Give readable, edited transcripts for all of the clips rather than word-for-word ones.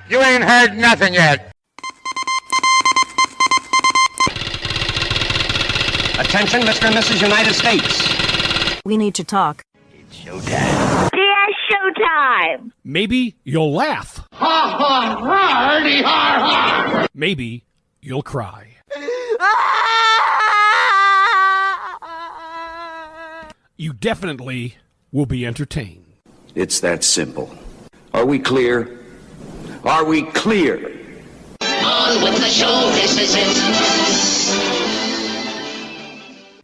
You ain't heard nothing yet. Attention, Mr. and Mrs. United States. We need to talk. It's showtime. Yeah, showtime. Maybe you'll laugh. Ha ha hardy har har. Maybe you'll cry. You definitely will be entertained. It's that simple. Are we clear? Are we clear? On with the show, this is it.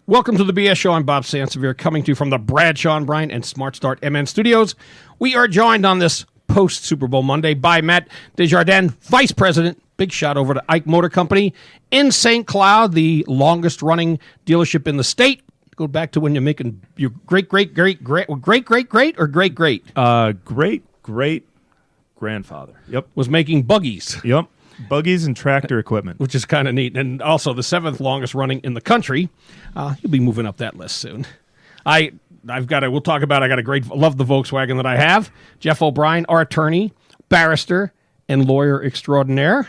Welcome to the BS Show. I'm Bob Sansevere, coming to you from the Bradshaw and Bryan and Smart Start MN studios. We are joined on this post-Super Bowl Monday by Matt Desjardins, Vice President, big shot over to Ike Motor Company in St. Cloud, the longest-running dealership in the state. Go back to when you're making your great-great-great grandfather. Yep. was making buggies. Yep. Buggies and tractor equipment. Which is kind of neat. And also the 7th longest running in the country. You'll be moving up that list soon. We'll talk about, I love the Volkswagen that I have. Jeff O'Brien, our attorney, barrister, and lawyer extraordinaire.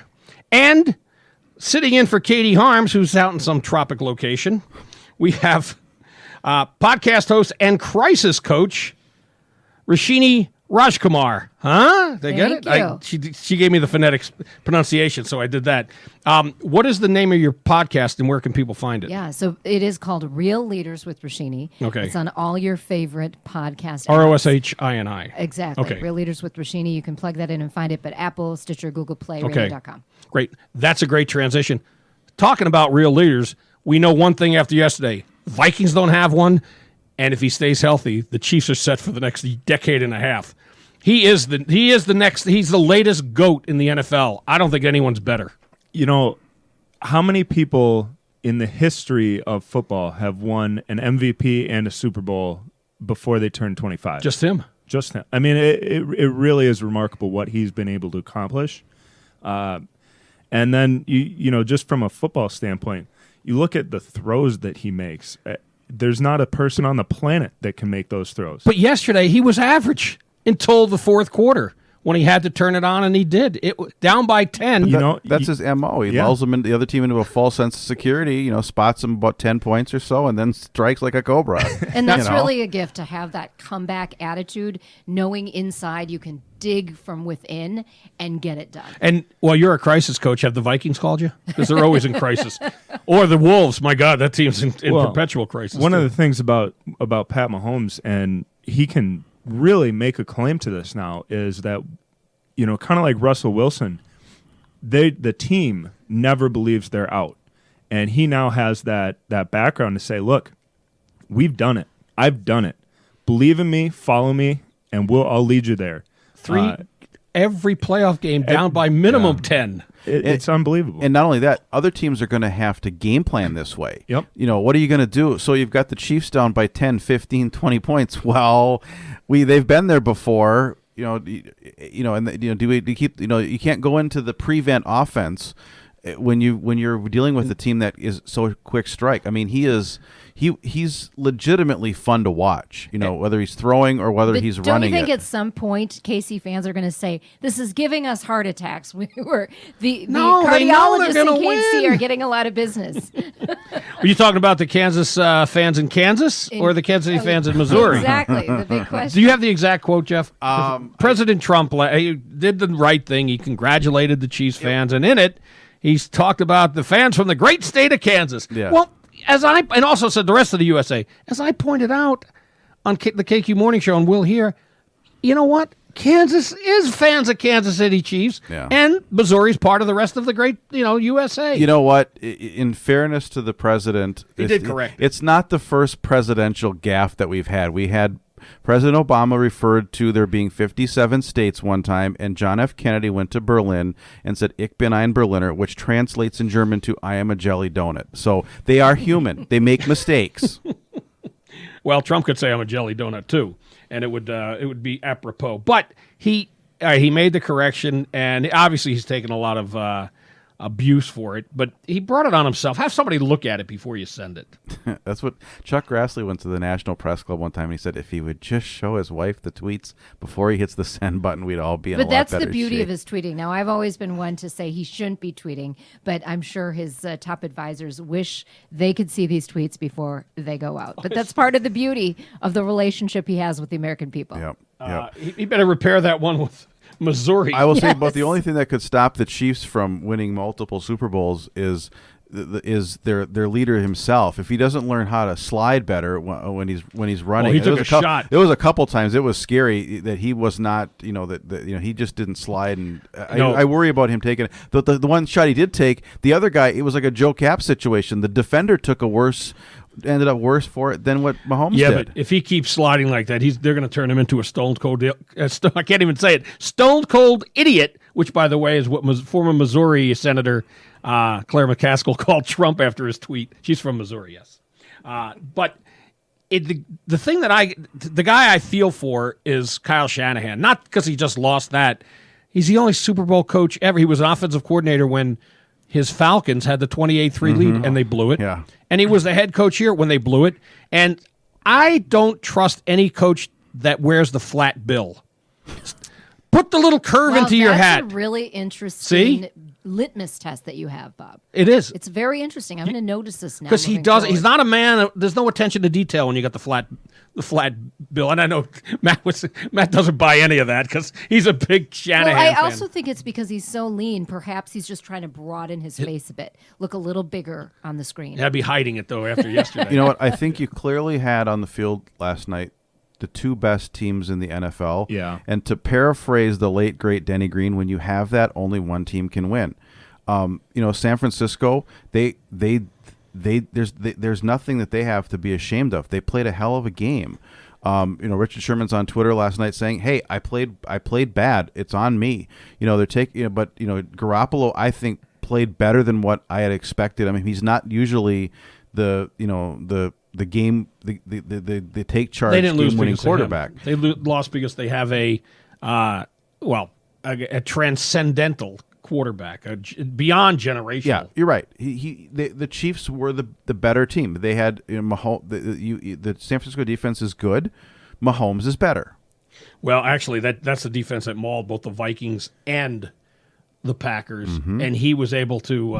And sitting in for Katie Harms, who's out in some tropic location, we have podcast host and crisis coach, Roshini Rajkumar. Huh? They get it? She gave me the phonetic pronunciation, so I did that. What is the name of your podcast, and where can people find it? Yeah, so it is called Real Leaders with Roshini. Okay. It's on all your favorite podcast apps. Roshini. Exactly. Okay. Real Leaders with Roshini. You can plug that in and find it, but Apple, Stitcher, Google Play, Okay. radio.com. Great. That's a great transition. Talking about real leaders, we know one thing after yesterday. Vikings don't have one, and if he stays healthy, the Chiefs are set for the next decade and a half. He's the latest GOAT in the NFL. I don't think anyone's better. You know, how many people in the history of football have won an MVP and a Super Bowl before they turned 25? Just him. Just him. I mean, it really is remarkable what he's been able to accomplish. And then, you know, just from a football standpoint, you look at the throws that he makes. There's not a person on the planet that can make those throws. But yesterday, he was average until the fourth quarter when he had to turn it on, and he did. It down by 10. That's his MO. He lulls them into the other team into a false sense of security, spots them about 10 points or so, and then strikes like a cobra. And that's really a gift to have that comeback attitude, knowing inside you can dig from within and get it done. And while you're a crisis coach, have the Vikings called you? Because they're always in crisis. Or the Wolves. My God, that team's in perpetual crisis. One of the things about Pat Mahomes, and he can really make a claim to this now, is that, kind of like Russell Wilson, the team never believes they're out. And he now has that background to say, look, we've done it. I've done it. Believe in me, follow me, and I'll lead you there. Every playoff game down by minimum 10. It's unbelievable. And not only that, other teams are going to have to game plan this way. Yep. What are you going to do? So you've got the Chiefs down by 10, 15, 20 points. Well, they've been there before. Do we keep? You can't go into the prevent offense when you're dealing with a team that is so quick strike. I mean, he's legitimately fun to watch, whether he's throwing or whether he's running. Don't you think at some point KC fans are going to say, this is giving us heart attacks? The cardiologists in KC are getting a lot of business. Are you talking about the Kansas fans in Kansas or the Kansas City fans in Missouri? Exactly, the big question. Do you have the exact quote, Jeff? President Trump did the right thing. He congratulated the Chiefs fans, and in it, he's talked about the fans from the great state of Kansas. Yeah. Well, and also said the rest of the USA. As I pointed out on the KQ Morning Show, and we'll hear, you know what? Kansas is fans of Kansas City Chiefs, and Missouri's part of the rest of the great, USA. You know what? In fairness to the president, he did correct. It's not the first presidential gaffe that we've had. We had President Obama referred to there being 57 states one time, and John F. Kennedy went to Berlin and said, "Ich bin ein Berliner," which translates in German to "I am a jelly donut." So they are human. They make mistakes. Well, Trump could say I'm a jelly donut too, and it would be apropos. But he made the correction, and obviously he's taken a lot of abuse for it, but he brought it on himself. Have somebody look at it before you send it. That's what Chuck Grassley went to the National Press Club one time, and he said if he would just show his wife the tweets before he hits the send button, we'd all be in a lot better shape. But that's the beauty of his tweeting. Now, I've always been one to say he shouldn't be tweeting, but I'm sure his top advisors wish they could see these tweets before they go out. But that's part of the beauty of the relationship he has with the American people. Yep. He better repair that one with Missouri. I will say, but the only thing that could stop the Chiefs from winning multiple Super Bowls is their leader himself. If he doesn't learn how to slide better when he's running, he took a shot. There was a couple times it was scary that he was not, he just didn't slide, and I worry about him taking it. The one shot he did take, the other guy, it was like a Joe Cap situation. The defender ended up worse for it than what Mahomes did. Yeah, but if he keeps sliding like that, they're going to turn him into a stone cold. I can't even say it. Stone cold idiot, which by the way is what former Missouri Senator Claire McCaskill called Trump after his tweet. She's from Missouri, yes. But the thing the guy I feel for is Kyle Shanahan. Not because he just lost that. He's the only Super Bowl coach ever. He was an offensive coordinator when his Falcons had the 28-3 lead, and they blew it. Yeah. And he was the head coach here when they blew it. And I don't trust any coach that wears the flat bill. Put the little curve into your hat. That's a really interesting See? litmus test that you have, Bob. It is. It's very interesting. I'm going to notice this now. Because he does. He's not a man. There's no attention to detail when you got the flat bill. And I know Matt doesn't buy any of that because he's a big Shanahan I fan. also think it's because he's so lean. Perhaps he's just trying to broaden his face a bit, look a little bigger on the screen. I'd be hiding it though after yesterday. You know what? I think you clearly had on the field last night the two best teams in the NFL. Yeah. And to paraphrase the late great Denny Green, when you have that, only one team can win. San Francisco, there's nothing that they have to be ashamed of. They played a hell of a game. Richard Sherman's on Twitter last night saying, "Hey, I played bad. It's on me." They're taking, but Garoppolo, I think, played better than what I had expected. I mean, he's not usually the take charge game-winning quarterback. They lost because they have a transcendental quarterback, beyond generational. Yeah, you're right. The Chiefs were the better team. They had Mahomes. The San Francisco defense is good. Mahomes is better. Well, actually, that's the defense that mauled both the Vikings and the Packers, and he was able to.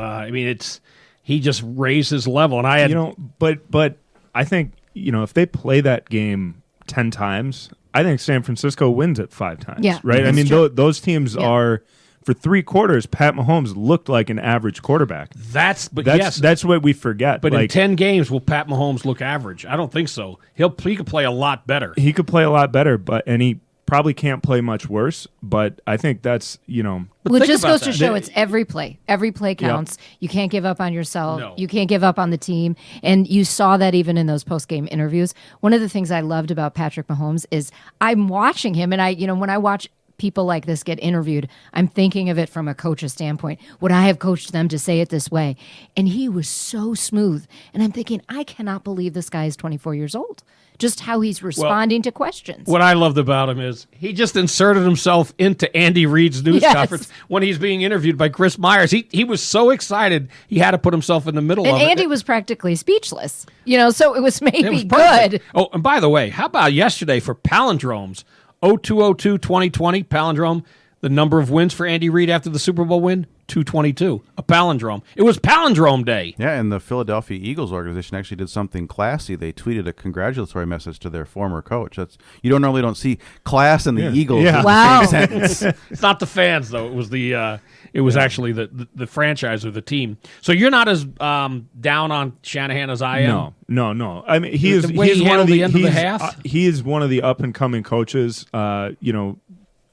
He just raised his level, and I had but I think if they play that game 10 times, I think San Francisco wins it 5 times. Yeah, right. I mean, those teams are. For 3 quarters, Pat Mahomes looked like an average quarterback. That's what we forget. But in 10 games, will Pat Mahomes look average? I don't think so. He could play a lot better. He could play a lot better, and he probably can't play much worse. But I think that's Well, it just goes to show it's every play. Every play counts. Yep. You can't give up on yourself. No. You can't give up on the team. And you saw that even in those post-game interviews. One of the things I loved about Patrick Mahomes is I'm watching him, and when I watch people like this get interviewed, I'm thinking of it from a coach's standpoint. Would I have coached them to say it this way? And he was so smooth. And I'm thinking, I cannot believe this guy is 24 years old. Just how he's responding to questions. What I loved about him is he just inserted himself into Andy Reid's news conference when he's being interviewed by Chris Myers. He was so excited he had to put himself in the middle of it. And Andy was practically speechless. So it was maybe good. Perfect. Oh, and by the way, how about yesterday for palindromes? 02/02/2020 palindrome. The number of wins for Andy Reid after the Super Bowl win, 222. A palindrome. It was palindrome day. Yeah, and the Philadelphia Eagles organization actually did something classy. They tweeted a congratulatory message to their former coach. You don't see class in the Eagles. Yeah. Wow. It's not the fans though. It was actually the franchise or the team. So you're not as down on Shanahan as I am. No. I mean, he's one of the end of the half. He is one of the up and coming coaches.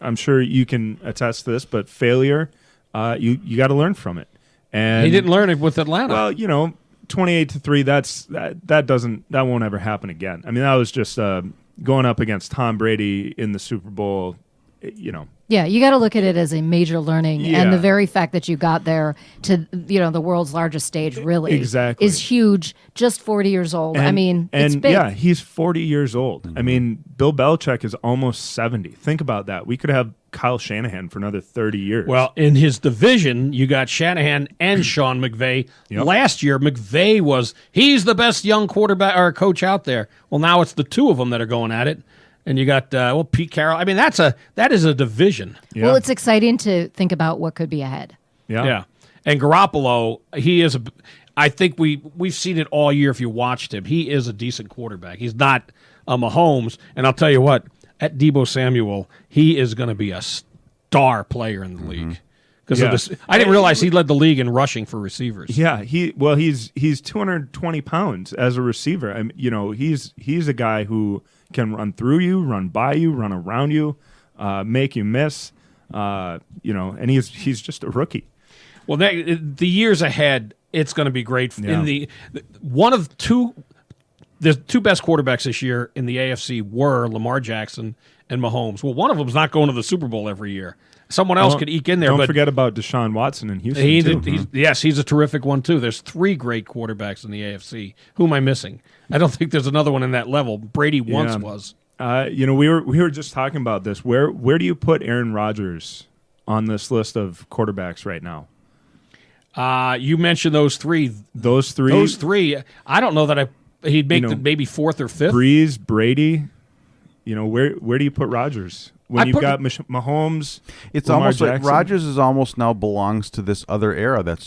I'm sure you can attest to this, but failure, you got to learn from it. And he didn't learn it with Atlanta. Well, 28-3. That won't ever happen again. I mean, that was just going up against Tom Brady in the Super Bowl. Yeah, you got to look at it as a major learning, and the very fact that you got there to the world's largest stage really is huge. Just 40 years old. It's big. Yeah, he's 40 years old. I mean, Bill Belichick is almost 70. Think about that. We could have Kyle Shanahan for another 30 years. Well, in his division, you got Shanahan and Sean McVay. Yep. Last year, McVay he's the best young quarterback or coach out there. Well, now it's the two of them that are going at it. And you got Pete Carroll. I mean, that is a division. Yeah. Well, it's exciting to think about what could be ahead. Yeah. And Garoppolo, I think we've seen it all year if you watched him. He is a decent quarterback. He's not a Mahomes. And I'll tell you what, at Deebo Samuel, he is going to be a star player in the league. Because I didn't realize he led the league in rushing for receivers. Yeah, he's 220 pounds as a receiver. I mean, he's a guy who can run through you, run by you, run around you, make you miss. And he's just a rookie. Well, the years ahead, it's going to be great. Yeah. The two best quarterbacks this year in the AFC were Lamar Jackson and Mahomes. Well, one of them's not going to the Super Bowl every year. Someone else could eke in there. Don't forget about Deshaun Watson in Houston, too. He's a terrific one, too. There's three great quarterbacks in the AFC. Who am I missing? I don't think there's another one in that level. Brady once was. We were just talking about this. Where do you put Aaron Rodgers on this list of quarterbacks right now? You mentioned those three. Those three. I don't know that he'd make maybe fourth or fifth. Breeze, Brady. Where do you put Rodgers? When you've got Mahomes, it's Lamar almost Jackson. like Rodgers is almost now belongs to this other era that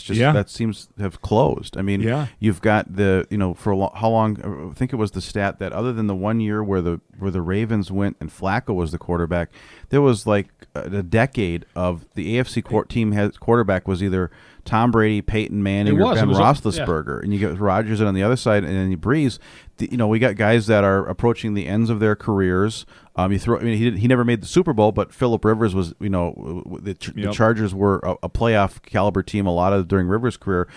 seems to have closed. I mean, you've got how long? I think it was the stat that other than the 1 year where the Ravens went and Flacco was the quarterback, there was like a decade of the AFC quarterback was either Tom Brady, Peyton Manning, or Ben Roethlisberger, and you get Rodgers on the other side, and then you Breeze. We got guys that are approaching the ends of their careers. He never made the Super Bowl, but Phillip Rivers was. The Chargers were a playoff caliber team. A lot of during Rivers' career.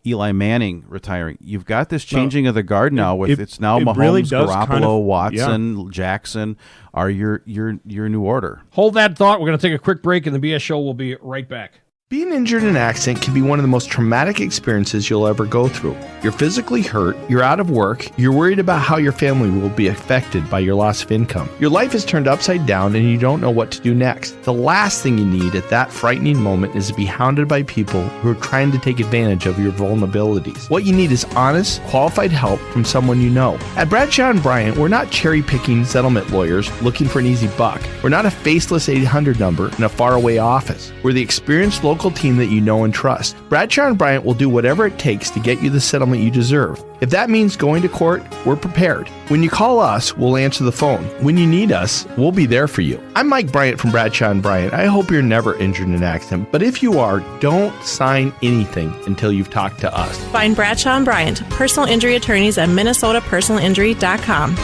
Eli Manning retiring. You've got this changing of the guard now. It's now Mahomes, really does Garoppolo, Watson, Jackson are your new order. Hold that thought. We're going to take a quick break, and the BS Show will be right back. Being injured in an accident can be one of the most traumatic experiences you'll ever go through. You're physically hurt, you're out of work, you're worried about how your family will be affected by your loss of income. Your life is turned upside down and you don't know what to do next. The last thing you need at that frightening moment is to be hounded by people who are trying to take advantage of your vulnerabilities. What you need is honest, qualified help from someone you know. At Bradshaw & Bryant, we're not cherry-picking settlement lawyers looking for an easy buck. We're not a faceless 800 number in a faraway office. We're the experienced local team that you know and trust. Bradshaw & Bryant will do whatever it takes to get you the settlement you deserve. If that means going to court, we're prepared. When you call us, we'll answer the phone. When you need us, we'll be there for you. I'm Mike Bryant from Bradshaw & Bryant. I hope you're never injured in an accident, but if you are, don't sign anything until you've talked to us. Find Bradshaw & Bryant, personal injury attorneys at minnesotapersonalinjury.com.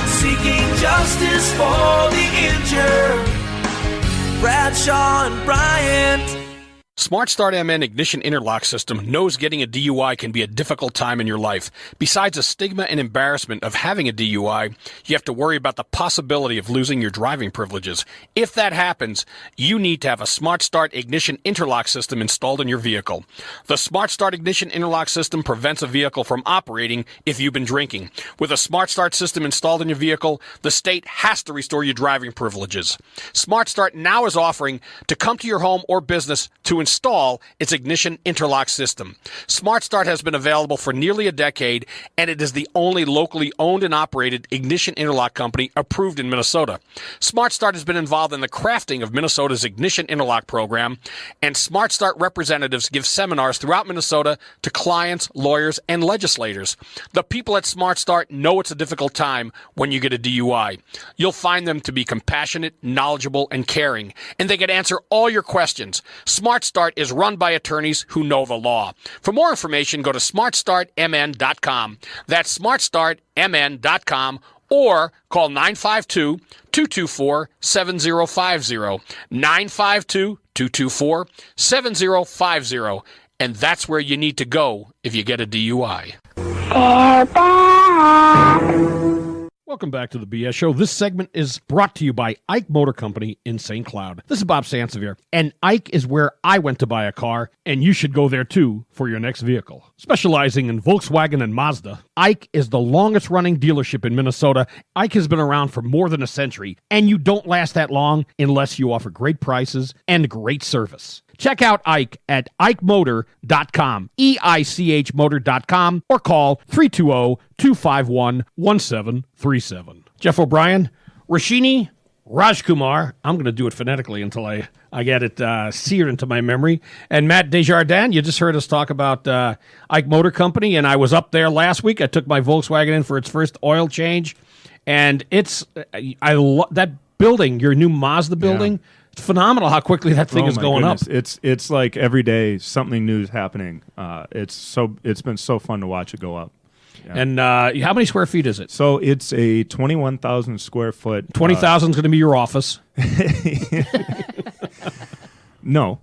Seeking justice for the injured. Bradshaw & Bryant. Smart Start MN Ignition Interlock System knows getting a DUI can be a difficult time in your life. Besides the stigma and embarrassment of having a DUI, you have to worry about the possibility of losing your driving privileges. If that happens, you need to have a Smart Start Ignition Interlock System installed in your vehicle. The Smart Start Ignition Interlock System prevents a vehicle from operating if you've been drinking. With a Smart Start system installed in your vehicle, the state has to restore your driving privileges. Smart Start now is offering to come to your home or business to install its ignition interlock system. Smart Start has been available for nearly a decade, and it is the only locally owned and operated ignition interlock company approved in Minnesota. Smart Start has been involved in the crafting of Minnesota's ignition interlock program, and Smart Start representatives give seminars throughout Minnesota to clients, lawyers, and legislators. The people at Smart Start know it's a difficult time when you get a DUI. You'll find them to be compassionate, knowledgeable, and caring, and they can answer all your questions. Smart Start is run by attorneys who know the law. For more information, go to smartstartmn.com. That's smartstartmn.com, or call 952-224-7050. 952-224-7050. And that's where you need to go if you get a DUI. Welcome back to the BS Show. This segment is brought to you by Ike Motor Company in St. Cloud. This is Bob Sansevere, and Ike is where I went to buy a car, and you should go there too for your next vehicle. Specializing in Volkswagen and Mazda, Ike is the longest-running dealership in Minnesota. Ike has been around for more than a century, and you don't last that long unless you offer great prices and great service. Check out Ike at IkeMotor.com, EICH Motor.com, or call 320-251-1737. Jeff O'Brien, Roshini, Rajkumar, I'm going to do it phonetically until I get it seared into my memory, and Matt Desjardins. You just heard us talk about Ike Motor Company, and I was up there last week. I took my Volkswagen in for its first oil change, and that building, your new Mazda building, Yeah. It's phenomenal how quickly that thing is going up. It's like every day something new is happening. It's been so fun to watch it go up. Yeah. And how many square feet is it? So it's a 21,000 square foot. 20,000 is going to be your office. No,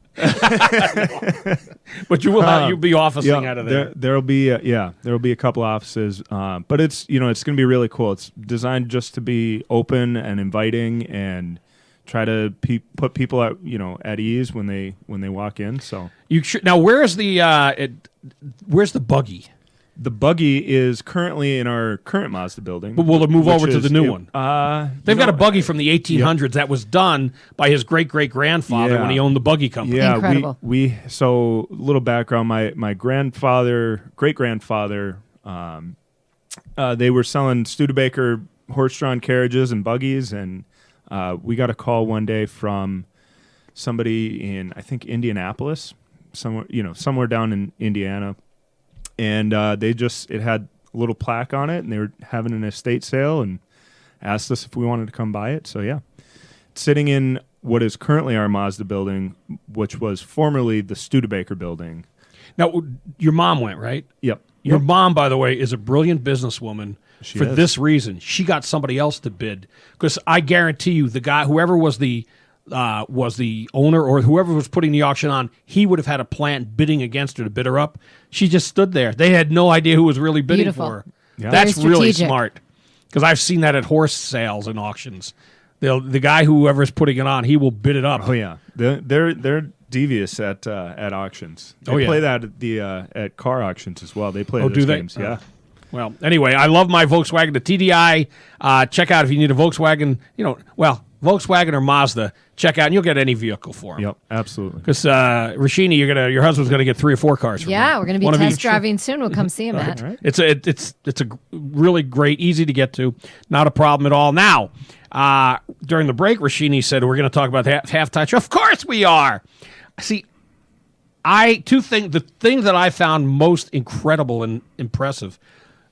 but you'll be officing out of there. There'll be a couple offices, but it's it's going to be really cool. It's designed just to be open and inviting and try to put people at ease when they walk in. So now where's the buggy? The buggy is currently in our current Mazda building. But will it move over to the new one? They've got a buggy from the 1800s that was done by his great-great-grandfather when he owned the buggy company. Yeah, Incredible. So little background, my great-grandfather, they were selling Studebaker horse-drawn carriages and buggies, and we got a call one day from somebody in, I think, Indianapolis, somewhere down in Indiana. And it had a little plaque on it, and they were having an estate sale and asked us if we wanted to come buy it. So, yeah. It's sitting in what is currently our Mazda building, which was formerly the Studebaker building. Now, your mom went, right? Yep. Your mom, by the way, is a brilliant businesswoman for is. this reason. She got somebody else to bid. Because I guarantee you, the guy, whoever was the owner or whoever was putting the auction on, he would have had a plant bidding against her to bid her up. She just stood there. They had no idea who was really bidding Beautiful. for her. Yeah. That's Very really strategic. smart. Because I've seen that at horse sales and auctions. The guy, whoever's putting it on, he will bid it up. Oh, yeah. They're devious at auctions. They play that at car auctions as well. They play those do they? games. Yeah. Well, anyway, I love my Volkswagen, the TDI. Check out if you need a Volkswagen, Volkswagen or Mazda. Check out, and you'll get any vehicle for them. Yep, absolutely. Because Roshini, your husband's going to get 3 or 4 cars. From Yeah, you. we're going to be One of test each. driving soon. We'll come see him, Matt. Right. It's a really great, easy to get to, not a problem at all. Now, during the break, Roshini said we're going to talk about the halftime show. Of course we are. See, the thing that I found most incredible and impressive.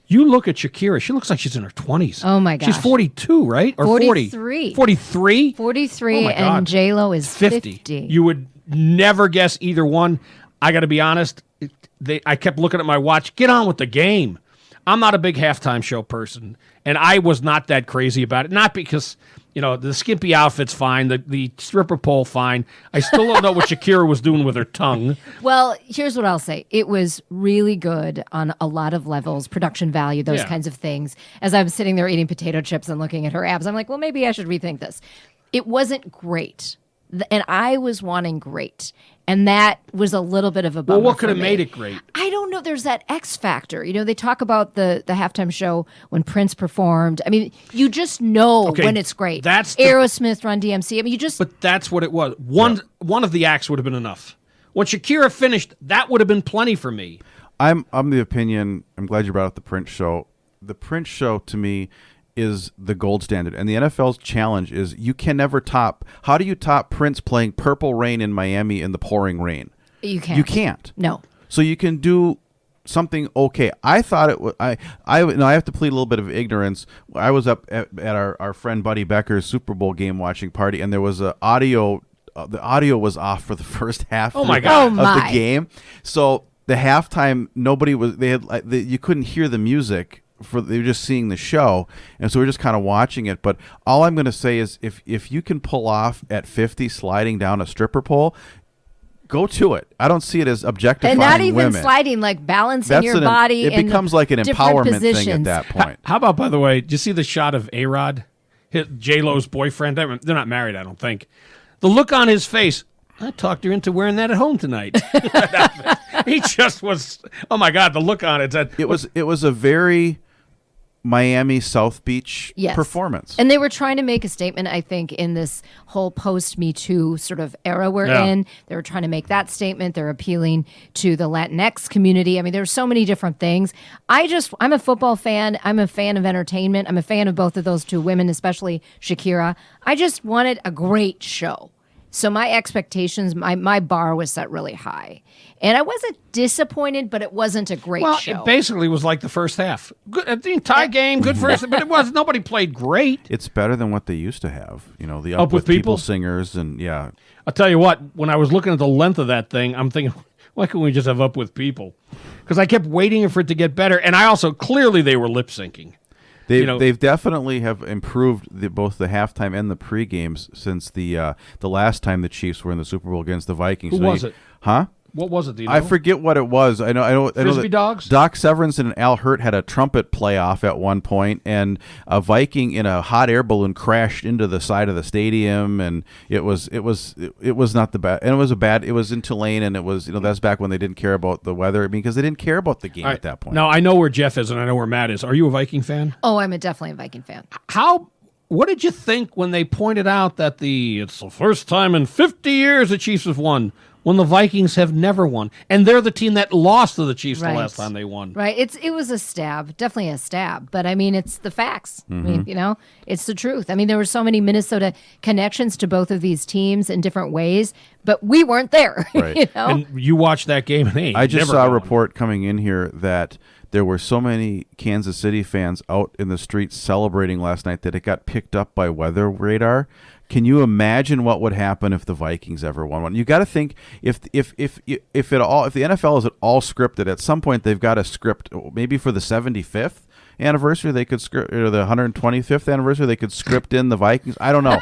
You look at Shakira. She looks like she's in her 20s. Oh, my gosh. She's 42, right? Or 43. 43? 43, Oh, my God. and J-Lo is 50. You would never guess either one. I got to be honest. I kept looking at my watch. Get on with the game. I'm not a big halftime show person, and I was not that crazy about it. Not because, the skimpy outfit's fine, the stripper pole fine. I still don't know what Shakira was doing with her tongue. Well, here's what I'll say. It was really good on a lot of levels, production value, those Yeah. kinds of things. As I'm sitting there eating potato chips and looking at her abs, I'm like, well, maybe I should rethink this. It wasn't great. And I was wanting great. And that was a little bit of a bummer. Well, what could for have me. made it great? I don't know. There's that X factor. They talk about the halftime show when Prince performed. I mean, you just know Okay, when it's great. that's Aerosmith, Run DMC. I mean, you just. But that's what it was. One of the acts would have been enough. When Shakira finished, that would have been plenty for me. I'm the opinion. I'm glad you brought up the Prince show. The Prince show to me is the gold standard, and the NFL's challenge is you can never top. How do you top Prince playing Purple Rain in Miami in the pouring rain? You can't. You can't. No. So you can do something okay. I thought it was. I have to plead a little bit of ignorance. I was up at our friend Buddy Becker's Super Bowl game watching party, and there was a audio. The audio was off for the first half. Oh my God. of the game. So the halftime, nobody was. They had. You couldn't hear the music. They were just seeing the show, and so we're just kind of watching it. But all I'm going to say is, if you can pull off at 50 sliding down a stripper pole, go to it. I don't see it as objectifying and not even women. sliding, like balancing your body. It becomes like an empowerment thing at that point. How about, by the way, did you see the shot of A-Rod, J-Lo's boyfriend? They're not married, I don't think. The look on his face, I talked her into wearing that at home tonight. He just was, oh my God, the look on it. It was a very Miami South Beach Yes. performance. And they were trying to make a statement, I think, in this whole post-Me Too sort of era we're in. They were trying to make that statement. They're appealing to the Latinx community. I mean, there's so many different things. I'm a football fan. I'm a fan of entertainment. I'm a fan of both of those two women, especially Shakira. I just wanted a great show. So my expectations, my bar was set really high. And I wasn't disappointed, but it wasn't a great show. It basically was like the first half. Good, the entire game, good first, but it was nobody played great. It's better than what they used to have. You know, the Up with People singers and I'll tell you what, when I was looking at the length of that thing, I'm thinking, why couldn't we just have Up with People? Because I kept waiting for it to get better, and I also clearly they were lip syncing. They've definitely have improved both the halftime and the pre-games since the last time the Chiefs were in the Super Bowl against the Vikings. Who was it? Huh? What was it? Do you know? I forget what it was. I know. Frisbee dogs? Doc Severinsen and Al Hurt had a trumpet playoff at one point, and a Viking in a hot air balloon crashed into the side of the stadium, and it was not the bad. And it was in Tulane, and it was that's back when they didn't care about the weather. I mean, because they didn't care about the game at that point. Now I know where Jeff is, and I know where Matt is. Are you a Viking fan? Oh, I'm definitely a Viking fan. What did you think when they pointed out that it's the first time in 50 years the Chiefs have won, when the Vikings have never won, and they're the team that lost to the Chiefs the last time they won? Right. It was a stab, definitely a stab. But I mean, it's the facts. I mean, it's the truth. I mean, there were so many Minnesota connections to both of these teams in different ways, but we weren't there. Right. And you watched that game, and I just saw a report coming in here that there were so many Kansas City fans out in the streets celebrating last night that it got picked up by weather radar. Can you imagine what would happen if the Vikings ever won one? You got to think if the NFL is at all scripted, at some point they've got a script. Maybe for the 75th anniversary they could script, or the 125th anniversary they could script in the Vikings. I don't know,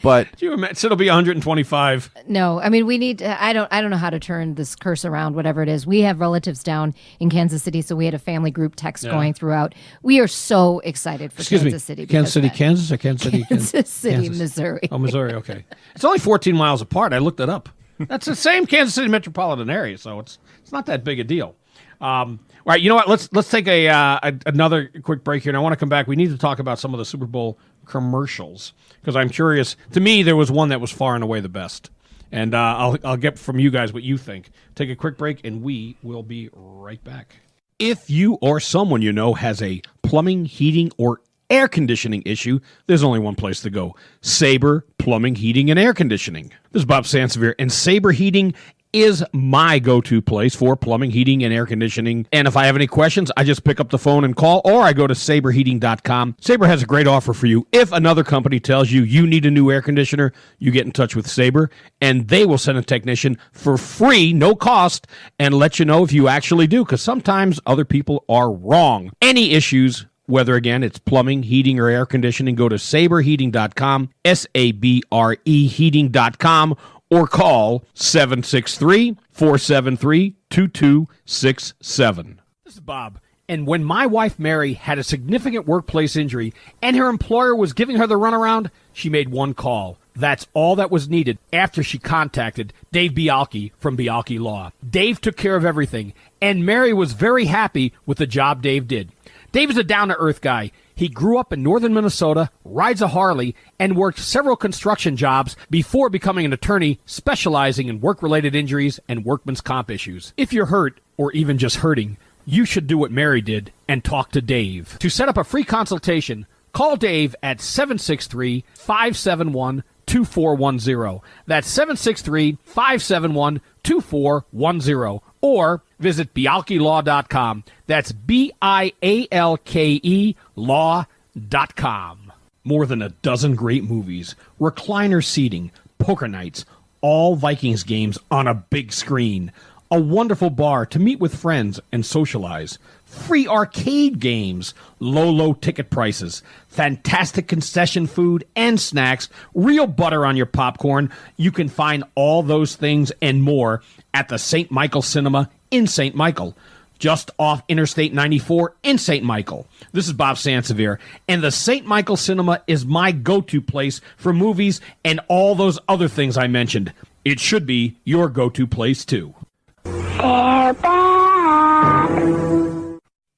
but do you imagine it'll be 125? No, I mean we need. I don't know how to turn this curse around. Whatever it is, we have relatives down in Kansas City, so we had a family group text going throughout. We are so excited for Kansas City. Kansas City, Kansas, or Kansas City, Kansas City, Missouri. Oh, Missouri. Okay, it's only 14 miles apart. I looked it up. That's the same Kansas City metropolitan area, so it's not that big a deal. All right, you know what? Let's take another quick break here, and I want to come back. We need to talk about some of the Super Bowl commercials because I'm curious. To me, there was one that was far and away the best, and I'll get from you guys what you think. Take a quick break, and we will be right back. If you or someone you know has a plumbing, heating, or air conditioning issue, there's only one place to go: Sabre Plumbing, Heating, and Air Conditioning. This is Bob Sansevere, and Sabre Heating is my go-to place for plumbing, heating, and air conditioning. And if I have any questions, I just pick up the phone and call, or I go to saberheating.com. Sabre has a great offer for you. If another company tells you you need a new air conditioner, you get in touch with Sabre, and they will send a technician for free, no cost, and let you know if you actually do, because sometimes other people are wrong. Any issues, whether, again, it's plumbing, heating, or air conditioning, go to saberheating.com, S-A-B-R-E heating.com, or call 763-473-2267. This is Bob. And when my wife Mary had a significant workplace injury and her employer was giving her the runaround, she made one call. That's all that was needed after she contacted Dave Bialki from Bialki Law. Dave took care of everything, and Mary was very happy with the job Dave did. Dave is a down-to-earth guy. He grew up in northern Minnesota, rides a Harley, and worked several construction jobs before becoming an attorney specializing in work-related injuries and workman's comp issues. If you're hurt, or even just hurting, you should do what Mary did and talk to Dave. To set up a free consultation, call Dave at 763-571-2410. That's 763-571-2410. Or visit bialkilaw.com. That's BIALKE law.com. More than a dozen great movies, recliner seating, poker nights, all Vikings games on a big screen. a wonderful bar to meet with friends and socialize, free arcade games, low ticket prices, fantastic concession food and snacks, real butter on your popcorn. You can find all those things and more at the St. Michael Cinema in St. Michael, just off Interstate 94 in St. Michael. This is Bob Sansevere, and the St. Michael Cinema is my go-to place for movies and all those other things I mentioned. It should be your go-to place, too.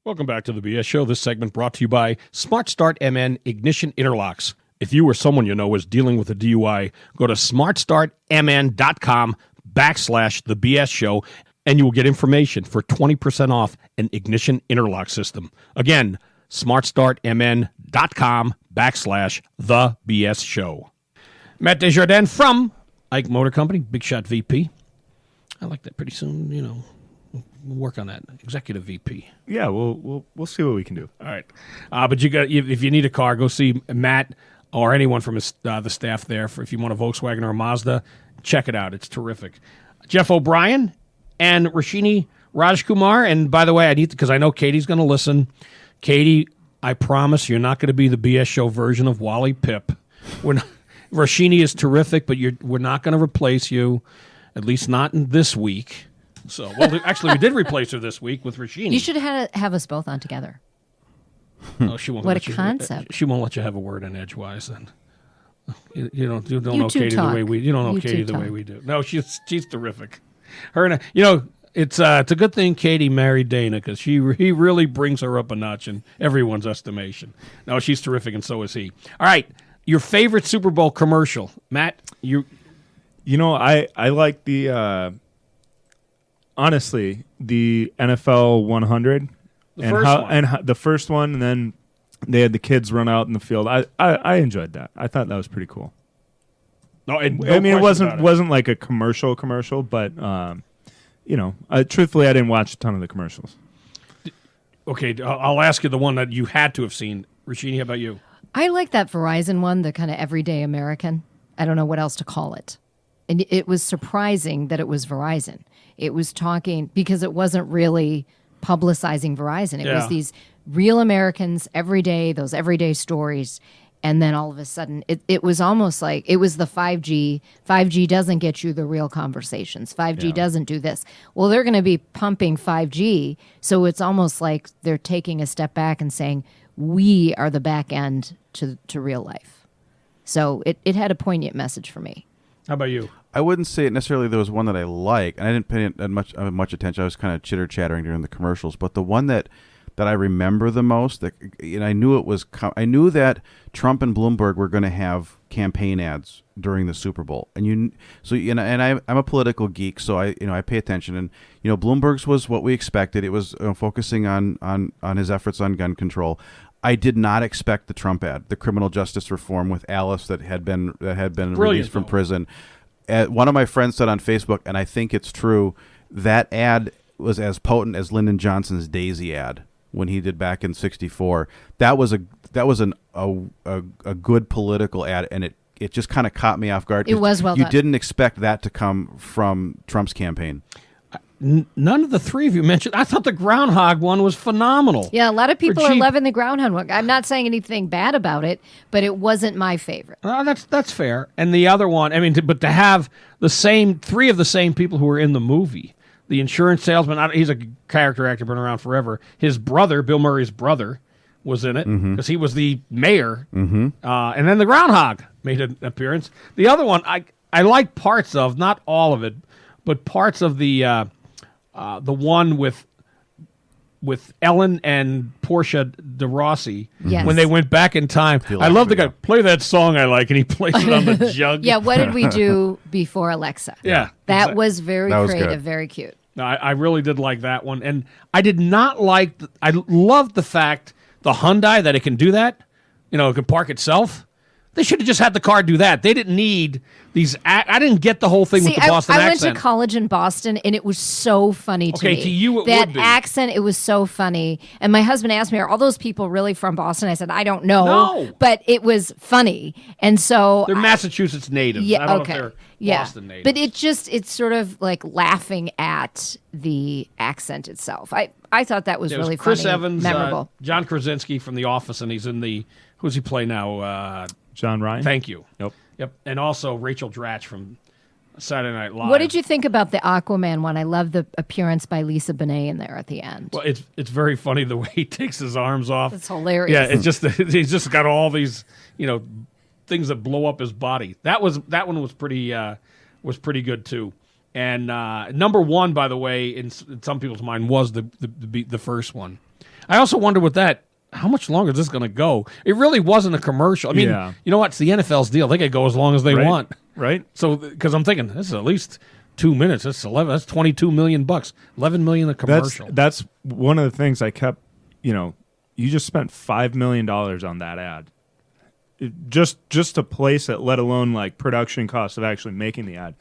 Welcome back to the BS Show. This segment brought to you by Smart Start MN Ignition Interlocks. If you or someone you know is dealing with a DUI, go to smartstartmn.com/the BS Show, and you will get information for 20% off an ignition interlock system. Again, smartstartmn.com/the BS Show. Matt Desjardins from Ike Motor Company, Big Shot VP. I like that. Pretty soon, we'll work on that. Executive VP. Yeah, we'll see what we can do. All right, but if you need a car, go see Matt or anyone from the staff there. If you want a Volkswagen or a Mazda, check it out. It's terrific. Jeff O'Brien and Roshini Rajkumar. And by the way, because I know Katie's going to listen. Katie, I promise you're not going to be the BS Show version of Wally Pipp. Roshini is terrific, but we're not going to replace you. At least not in this week. So, actually, we did replace her this week with Roshini. You should have us both on together. No, she won't. What a concept! She won't let you have a word in edgewise. Then you don't know Katie talk. the way we. You don't know Katie the way we do. No, she's terrific. Her and it's a good thing Katie married Dana because he really brings her up a notch in everyone's estimation. No, she's terrific, and so is he. All right, your favorite Super Bowl commercial, Matt? I like the honestly the NFL 100 the first one, and then they had the kids run out in the field. I enjoyed that. I thought that was pretty cool. No, it wasn't like a commercial, but truthfully, I didn't watch a ton of the commercials. Okay, I'll ask you the one that you had to have seen. Roshini, how about you? I like that Verizon one, the kind of everyday American. I don't know what else to call it. And it was surprising that it was Verizon. It was talking, because it wasn't really publicizing Verizon. It was these real Americans, those everyday stories. And then all of a sudden, it was almost like it was the 5G. 5G doesn't get you the real conversations. 5G doesn't do this. Well, they're going to be pumping 5G. So it's almost like they're taking a step back and saying, we are the back end to real life. So it had a poignant message for me. How about you? I wouldn't say it necessarily there was one that I like, and I didn't pay it much attention. I was kind of chitter-chattering during the commercials. But the one that I remember the most, and I knew I knew that Trump and Bloomberg were going to have campaign ads during the Super Bowl, I'm a political geek, so I pay attention. And Bloomberg's was what we expected. It was focusing on his efforts on gun control. I did not expect the Trump ad, the criminal justice reform with Alice that had been released from prison. One of my friends said on Facebook, and I think it's true, that ad was as potent as Lyndon Johnson's Daisy ad when he did back in '64. That was a good political ad, and it just kind of caught me off guard. It was well done. You didn't expect that to come from Trump's campaign. None of the three of you mentioned. I thought the groundhog one was phenomenal. Yeah, a lot of people are loving the groundhog one. I'm not saying anything bad about it, but it wasn't my favorite. That's fair. And the other one, but to have three of the same people who were in the movie, the insurance salesman, he's a character actor, been around forever. His brother, Bill Murray's brother, was in it because he was the mayor. Mm-hmm. And then the groundhog made an appearance. The other one, I like parts of, not all of it, but parts of the one with Ellen and Portia de Rossi when they went back in time. I love the guy. Play that song I like, and he plays it on the jug. Yeah, what did we do before Alexa? Yeah. That was very creative, very cute. No, I really did like that one. And I did not like, I loved the fact, the Hyundai, that it can do that. It can park itself. They should have just had the car do that. They didn't need these. I didn't get the whole thing with the Boston accent. I went to college in Boston, and it was so funny to me. Okay, to you it that would be. accent, it was so funny. And my husband asked me, "Are all those people really from Boston?" I said, "I don't know, No. but it was funny." And so They're Massachusetts natives. Yeah, I don't okay. know if they're Yeah, Boston natives. but it's sort of like laughing at the accent itself. I thought that was It was really Chris funny, Evans, memorable. John Krasinski from The Office, and he's in the who's he play now? John Ryan. Thank you. Yep. And also Rachel Dratch from Saturday Night Live. What did you think about the Aquaman one? I love the appearance by Lisa Bonet in there at the end. Well, it's very funny the way he takes his arms off. It's hilarious. Yeah, it's just he's just got all these things that blow up his body. That one was pretty good too. And number one, by the way, in some people's mind, was the first one. I also wonder with that, how much longer is this going to go? It really wasn't a commercial. I mean, you know what? It's the NFL's deal. They can go as long as they want. Right. So, because I'm thinking, this is at least 2 minutes. That's 11. That's $22 million. $11 million a commercial. That's one of the things I kept, you just spent $5 million on that ad. Just to place it, let alone like production costs of actually making the ad.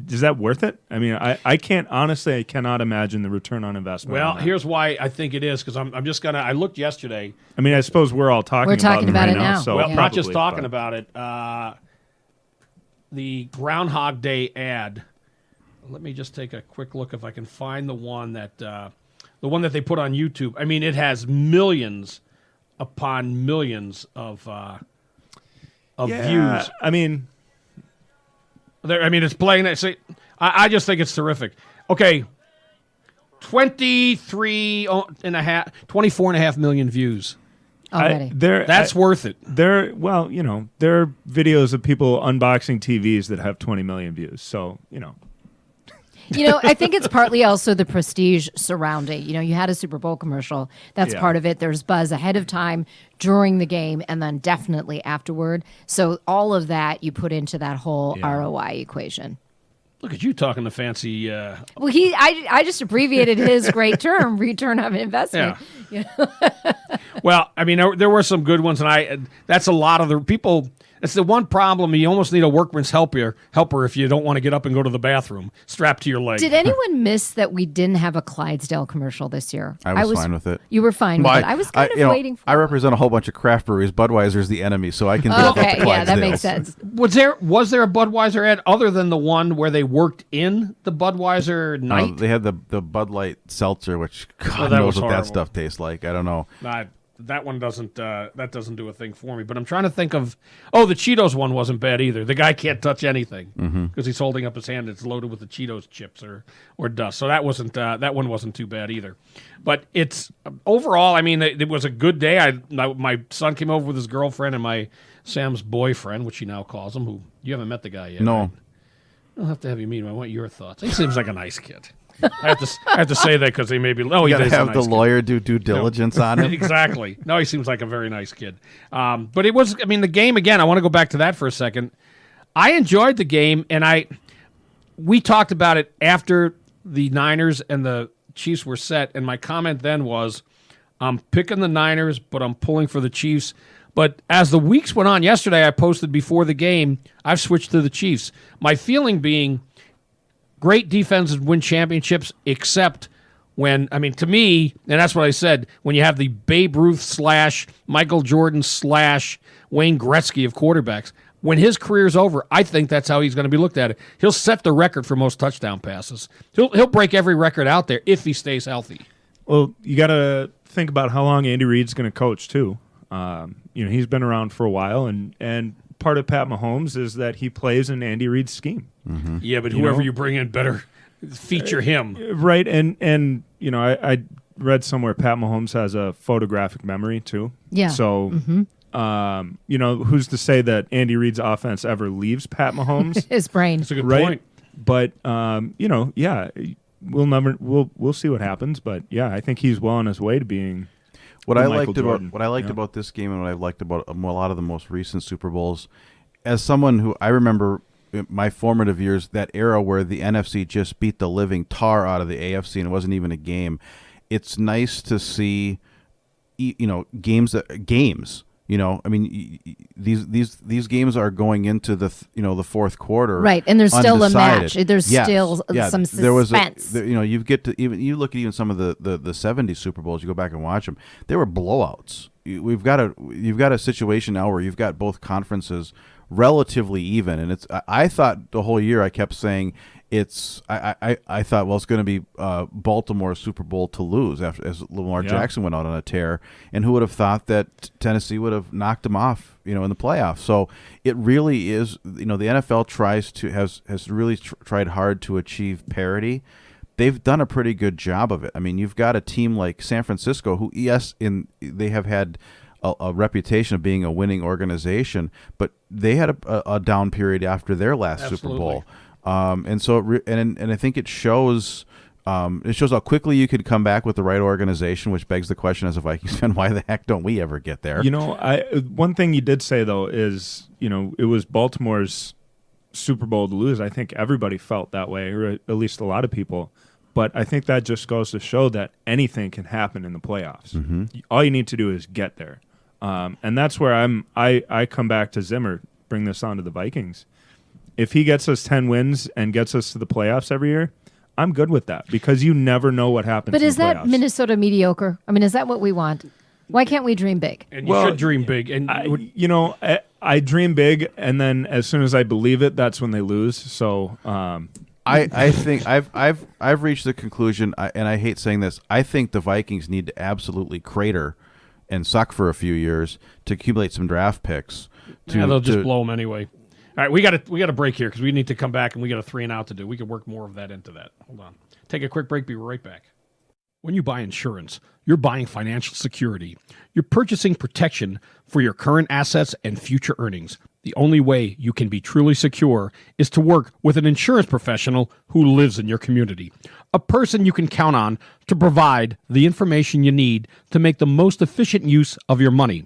Is that worth it? I mean, I cannot imagine the return on investment. Well, on that. here's why I think it is, because I'm just going to, I looked yesterday. I mean, I suppose we're all talking about it right now. So well, probably, not just talking about it. The Groundhog Day ad. Let me just take a quick look if I can find the one that they put on YouTube. I mean, it has millions upon millions of views. I mean, it's playing that. See, I just think it's terrific. Okay, 24.5 million views. Already. That's worth it. There are videos of people unboxing TVs that have 20 million views. So, I think it's partly also the prestige surrounding. You had a Super Bowl commercial. That's part of it. There's buzz ahead of time, during the game, and then definitely afterward. So all of that you put into that whole ROI equation. Look at you talking the fancy. Well, I just abbreviated his great term, return on investment. Yeah. Well, I mean, there were some good ones, and that's a lot of the people. It's the one problem. You almost need a workman's helper if you don't want to get up and go to the bathroom, strapped to your leg. Did anyone miss that we didn't have a Clydesdale commercial this year? I was fine with it. You were fine with it. I was kind of waiting for it. I represent a whole bunch of craft breweries. Budweiser's the enemy, so I can deal with the Clydesdales. Yeah, that makes sense. Was there a Budweiser ad other than the one where they worked in the Budweiser night? They had the Bud Light seltzer, which God that knows was what that horrible. stuff tastes like. I don't know. That one doesn't do a thing for me. But I'm trying to think of. Oh, the Cheetos one wasn't bad either. The guy can't touch anything because he's holding up his hand. It's loaded with the Cheetos chips or dust. So that one wasn't too bad either. But it's overall. I mean, it was a good day. My son came over with his girlfriend and Sam's boyfriend, which he now calls him. Who you haven't met the guy yet? No. Right? I'll have to have you meet him. I want your thoughts. He seems like a nice kid. I have to say that because he may be. Oh, You he got to is a have nice the kid. lawyer do due diligence on him. Exactly. No, he seems like a very nice kid. But it was. I mean, the game again. I want to go back to that for a second. I enjoyed the game, and we talked about it after the Niners and the Chiefs were set, and my comment then was, I'm picking the Niners, but I'm pulling for the Chiefs. But as the weeks went on, yesterday I posted before the game, I've switched to the Chiefs. My feeling being, great defenses win championships, except when, I mean, to me, and that's what I said, when you have the Babe Ruth / Michael Jordan / Wayne Gretzky of quarterbacks, when his career's over, I think that's how he's going to be looked at. He'll set the record for most touchdown passes. He'll break every record out there if he stays healthy. Well, you got to think about how long Andy Reid's going to coach too. He's been around for a while, and part of Pat Mahomes is that he plays in Andy Reid's scheme. Mm-hmm. Yeah, but whoever you bring in better feature him. Right, and I read somewhere Pat Mahomes has a photographic memory too. Yeah. So, who's to say that Andy Reid's offense ever leaves Pat Mahomes? His brain. That's a good right? point. But we'll see what happens. But yeah, I think he's well on his way to being. What I Michael liked Jordan. about this game and what I liked about a lot of the most recent Super Bowls, as someone who I remember in my formative years, that era where the NFC just beat the living tar out of the AFC and it wasn't even a game. It's nice to see, games. You know, I mean, these games are going into the the fourth quarter, right? And there's still undecided. a match. There's still some suspense. There was you get to you look at even some of the 70s Super Bowls. You go back and watch them. They were blowouts. You've got a situation now where you've got both conferences relatively even, and I thought the whole year I kept saying I thought, well, it's going to be Baltimore's Super Bowl to lose as Lamar Jackson went out on a tear, and who would have thought that Tennessee would have knocked him off, in the playoffs? So it really is, the NFL has really tried hard to achieve parity. They've done a pretty good job of it. I mean, you've got a team like San Francisco, who they have had a reputation of being a winning organization, but they had a down period after their last Super Bowl. And so, and I think it shows how quickly you could come back with the right organization, which begs the question as a Vikings fan, why the heck don't we ever get there? One thing you did say though is, it was Baltimore's Super Bowl to lose. I think everybody felt that way, or at least a lot of people. But I think that just goes to show that anything can happen in the playoffs. Mm-hmm. All you need to do is get there, and that's where I come back to Zimmer. Bring this on to the Vikings. If he gets us 10 wins and gets us to the playoffs every year, I'm good with that, because you never know what happens. But in is the that playoffs. Minnesota mediocre? I mean, is that what we want? Why can't we dream big? And you should dream big. And I dream big, and then as soon as I believe it, that's when they lose. So I think I've reached the conclusion, and I hate saying this, I think the Vikings need to absolutely crater and suck for a few years to accumulate some draft picks. They'll just blow them anyway. All right, we got a break here because we need to come back, and we got a 3 and out to do. We can work more of that into that. Hold on. Take a quick break. Be right back. When you buy insurance, you're buying financial security. You're purchasing protection for your current assets and future earnings. The only way you can be truly secure is to work with an insurance professional who lives in your community, a person you can count on to provide the information you need to make the most efficient use of your money.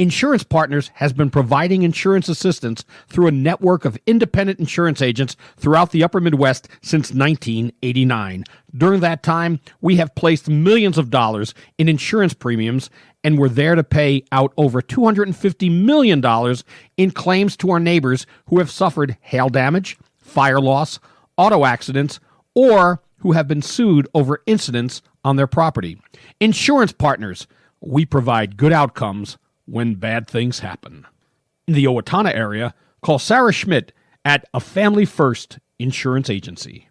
Insurance Partners has been providing insurance assistance through a network of independent insurance agents throughout the upper Midwest since 1989. During that time, we have placed millions of dollars in insurance premiums, and we're there to pay out over $250 million in claims to our neighbors who have suffered hail damage, fire loss, auto accidents, or who have been sued over incidents on their property. Insurance Partners, we provide good outcomes when bad things happen. In the Owatonna area, call Sarah Schmidt at A Family First Insurance Agency.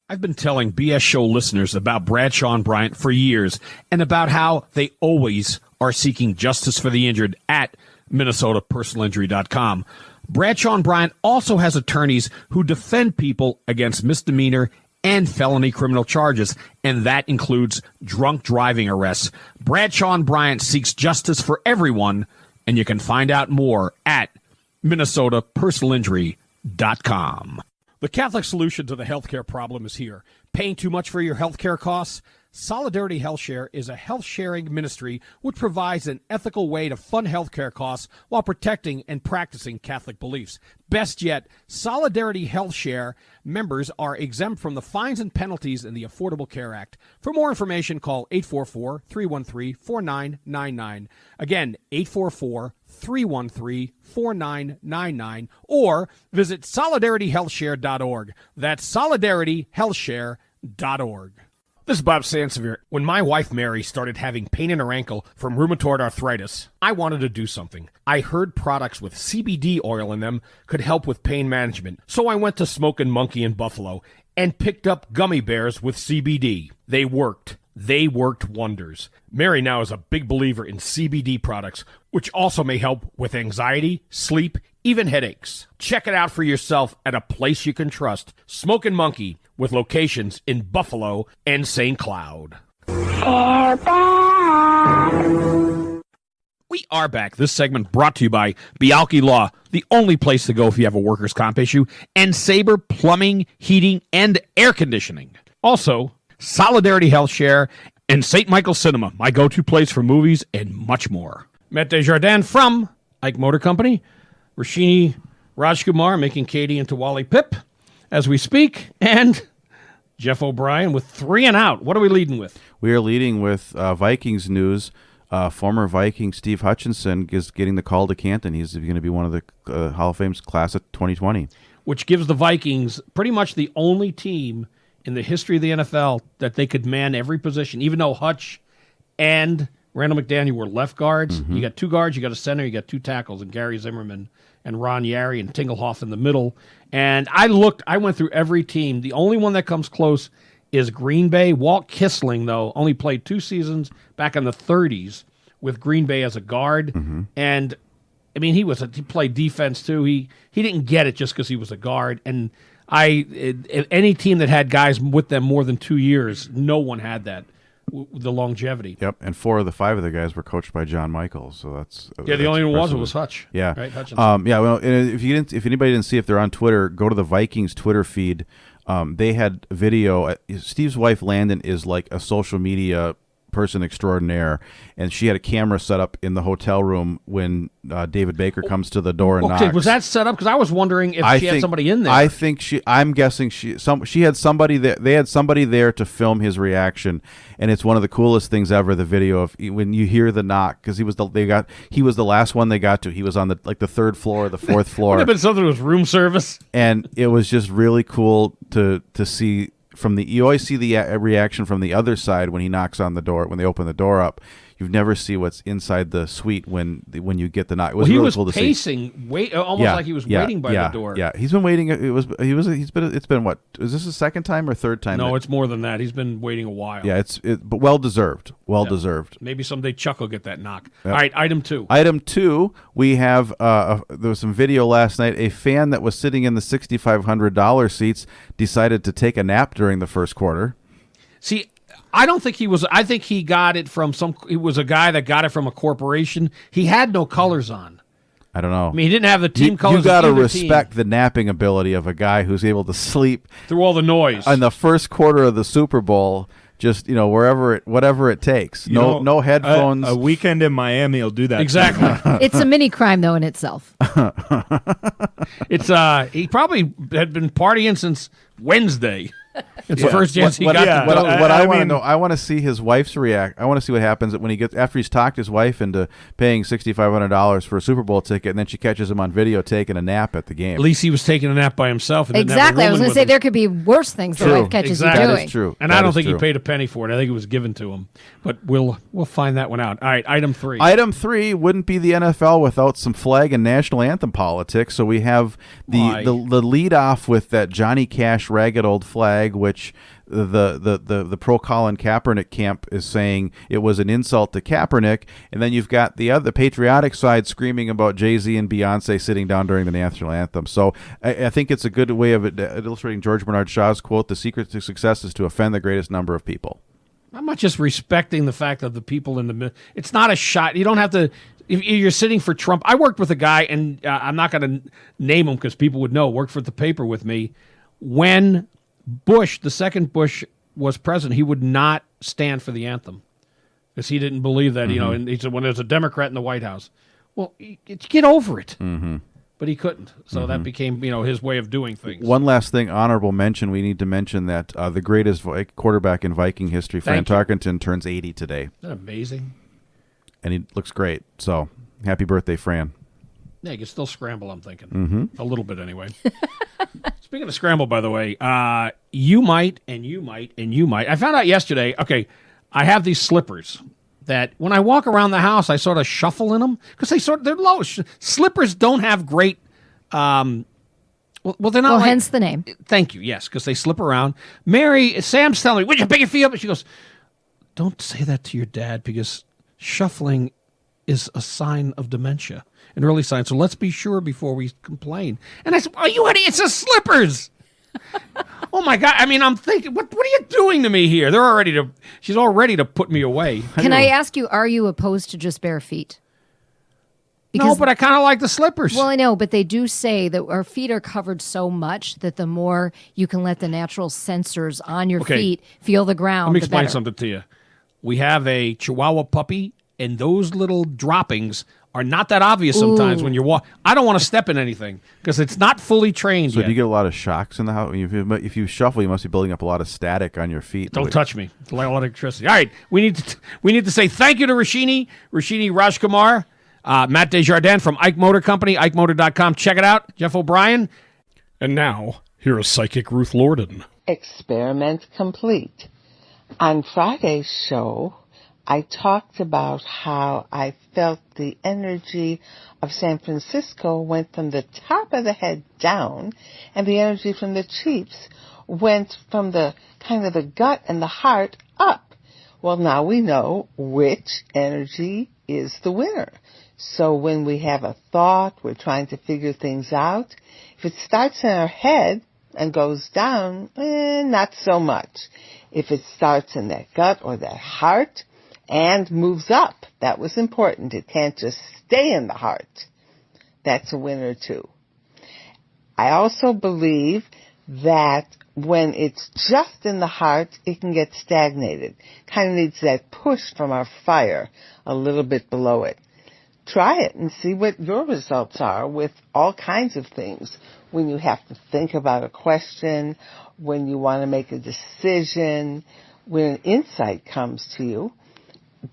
I've been telling BS Show listeners about Bradshaw and Bryant for years, and about how they always are seeking justice for the injured at MinnesotaPersonalInjury.com. Bradshaw and Bryant also has attorneys who defend people against misdemeanor and felony criminal charges, and that includes drunk driving arrests. Bradshaw and Bryant seeks justice for everyone, and you can find out more at MinnesotaPersonalInjury.com. The Catholic solution to the healthcare problem is here. Paying too much for your healthcare costs? Solidarity Health Share is a health-sharing ministry which provides an ethical way to fund healthcare costs while protecting and practicing Catholic beliefs. Best yet, Solidarity Health Share members are exempt from the fines and penalties in the Affordable Care Act. For more information, call 844-313-4999. Again, 844-313-4999, or visit solidarityhealthshare.org. That's solidarityhealthshare.org. This is Bob Sansevere. When my wife Mary started having pain in her ankle from rheumatoid arthritis, I wanted to do something. I heard products with CBD oil in them could help with pain management. So I went to Smokin' Monkey in Buffalo and picked up gummy bears with CBD. They worked. They worked wonders. Mary now is a big believer in CBD products, which also may help with anxiety, sleep, even headaches. Check it out for yourself at a place you can trust. Smokin' Monkey, with locations in Buffalo and St. Cloud. We are back. This segment brought to you by Bialki Law, the only place to go if you have a workers' comp issue, and Sabre Plumbing, Heating, and Air Conditioning. Also, Solidarity Health Share and St. Michael's Cinema, my go-to place for movies and much more. Matt Desjardins from Ike Motor Company. Roshini Rajkumar making Katie into Wally Pip as we speak, and Jeff O'Brien with 3 and out. What are we leading with? We are leading with Vikings news. former Viking Steve Hutchinson is getting the call to Canton. He's going to be one of the Hall of Fame's class of 2020. Which gives the Vikings pretty much the only team in the history of the NFL that they could man every position, even though Hutch and Randall McDaniel were left guards. You got 2 guards, you got a center, you got 2 tackles, and Gary Zimmerman and Ron Yary and Tingelhoff in the middle. And I went through every team. The only one that comes close is Green Bay. Walt Kissling, though, only played 2 seasons back in the 30s with Green Bay as a guard. And I mean, he played defense too. He didn't get it just because he was a guard. And any team that had guys with them more than 2 years, no one had that, the longevity. Yep, and 4 of the 5 of the guys were coached by John Michaels, so that's the only one was Hutch. Yeah, right, Hutchinson. Well, if anybody didn't see, if they're on Twitter, go to the Vikings Twitter feed. They had video. Steve's wife Landon is like a social media person extraordinaire, and she had a camera set up in the hotel room when David Baker comes to the door and knocks. Was that set up? Because I was wondering if she had somebody in there. I think I'm guessing she had somebody there. They had somebody there to film his reaction, and it's one of the coolest things ever. The video of when you hear the knock, because he was the last one they got to. He was on the 3rd floor or the 4th floor. Would have been something with room service, and it was just really cool to see. You always see the reaction from the other side when he knocks on the door, when they open the door up. You never see what's inside the suite when you get the knock. It was really cool to see. Pacing, like he was waiting by the door. Yeah, he's been waiting. It's been what? Is this his 2nd time or 3rd time? No, it's more than that. He's been waiting a while. Yeah, but well deserved. Well deserved. Maybe someday Chuck will get that knock. Yep. All right, item 2. Item 2, we have there was some video last night. A fan that was sitting in the $6,500 seats decided to take a nap during the first quarter. See, I don't think he was. I think he got it from He was a guy that got it from a corporation. He had no colors on. I don't know. I mean, he didn't have the team colors. You got to respect the napping ability of a guy who's able to sleep through all the noise in the first quarter of the Super Bowl. Just whatever it takes. No headphones. A weekend in Miami will do that. Exactly. It's a mini crime though in itself. It's he probably had been partying since Wednesday. It's the first chance he got. What I want to know, I want to see his wife's react. I want to see what happens when he gets after he's talked his wife into paying $6,500 for a Super Bowl ticket, and then she catches him on video taking a nap at the game. At least he was taking a nap by himself. And exactly. I was going to say there could be worse things the wife catches you doing. That is true. And I don't think he paid a penny for it. I think it was given to him. But we'll find that one out. All right, item 3. Item 3 wouldn't be the NFL without some flag and national anthem politics. So we have the lead off with that Johnny Cash ragged old flag, which the pro Colin Kaepernick camp is saying it was an insult to Kaepernick, and then you've got the patriotic side screaming about Jay-Z and Beyonce sitting down during the national anthem. So I think it's a good way of illustrating George Bernard Shaw's quote: "The secret to success is to offend the greatest number of people." I'm not just respecting the fact of the people in the middle. It's not a shot. You don't have to. If you're sitting for Trump, I worked with a guy, and I'm not going to name him because people would know. Worked for the paper with me when Bush, the second Bush, was president. He would not stand for the anthem because he didn't believe that. And he said when there's a Democrat in the White House, well, get over it. But he couldn't. So that became his way of doing things. One last thing, honorable mention. We need to mention that the greatest quarterback in Viking history, Fran Tarkenton, turns 80 today. Isn't that amazing? And he looks great. So happy birthday, Fran. Yeah, you can still scramble, I'm thinking. A little bit anyway. Speaking of scramble, by the way, you might. I found out yesterday, I have these slippers that when I walk around the house, I sort of shuffle in them because they're low. Slippers don't have great, they're not hence the name. Thank you, yes, because they slip around. Sam's telling me, would you pick your feet up? And she goes, don't say that to your dad because shuffling is a sign of dementia. An early sign, so let's be sure before we complain. And I said, are you idiots? It's slippers. Oh my God! I mean, I'm thinking, what are you doing to me here? She's all ready to put me away. Can I ask you, are you opposed to just bare feet? No, but I kind of like the slippers. Well, I know, but they do say that our feet are covered so much that the more you can let the natural sensors on your feet feel the ground, let me explain the better. something to you. We have a Chihuahua puppy, and those little droppings are not that obvious sometimes when you're walking. I don't want to step in anything because it's not fully trained So yet. do you get a lot of shocks in the house? If you shuffle, you must be building up a lot of static on your feet. Don't touch me. It's like electricity. All right, we need to say thank you to Roshini Rajkumar, Matt Desjardins from Ike Motor Company, IkeMotor.com. Check it out. Jeff O'Brien. And now, here is Psychic Ruth Lorden. Experiment complete. On Friday's show, I talked about how I felt the energy of San Francisco went from the top of the head down, and the energy from the Chiefs went from the kind of the gut and the heart up. Well, now we know which energy is the winner. So when we have a thought, we're trying to figure things out. If it starts in our head and goes down, not so much. If it starts in that gut or that heart and moves up, that was important. It can't just stay in the heart. That's a winner too. I also believe that when it's just in the heart, it can get stagnated. Kind of needs that push from our fire a little bit below it. Try it and see what your results are with all kinds of things. When you have to think about a question, when you want to make a decision, when an insight comes to you,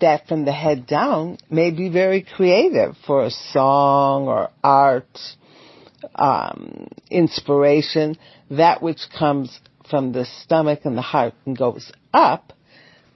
that from the head down may be very creative for a song or art, inspiration. That which comes from the stomach and the heart and goes up,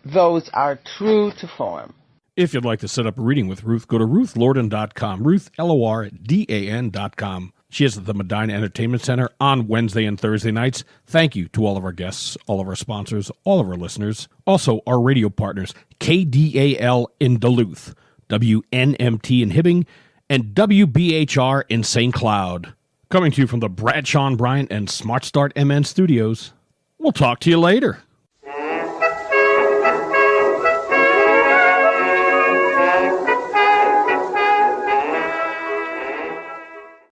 those are true to form. If you'd like to set up a reading with Ruth, go to RuthLorden.com, Ruth, LORDAN.com. She is at the Medina Entertainment Center on Wednesday and Thursday nights. Thank you to all of our guests, all of our sponsors, all of our listeners. Also, our radio partners, KDAL in Duluth, WNMT in Hibbing, and WBHR in St. Cloud. Coming to you from the Bradshaw, Bryant, and Smart Start MN studios. We'll talk to you later.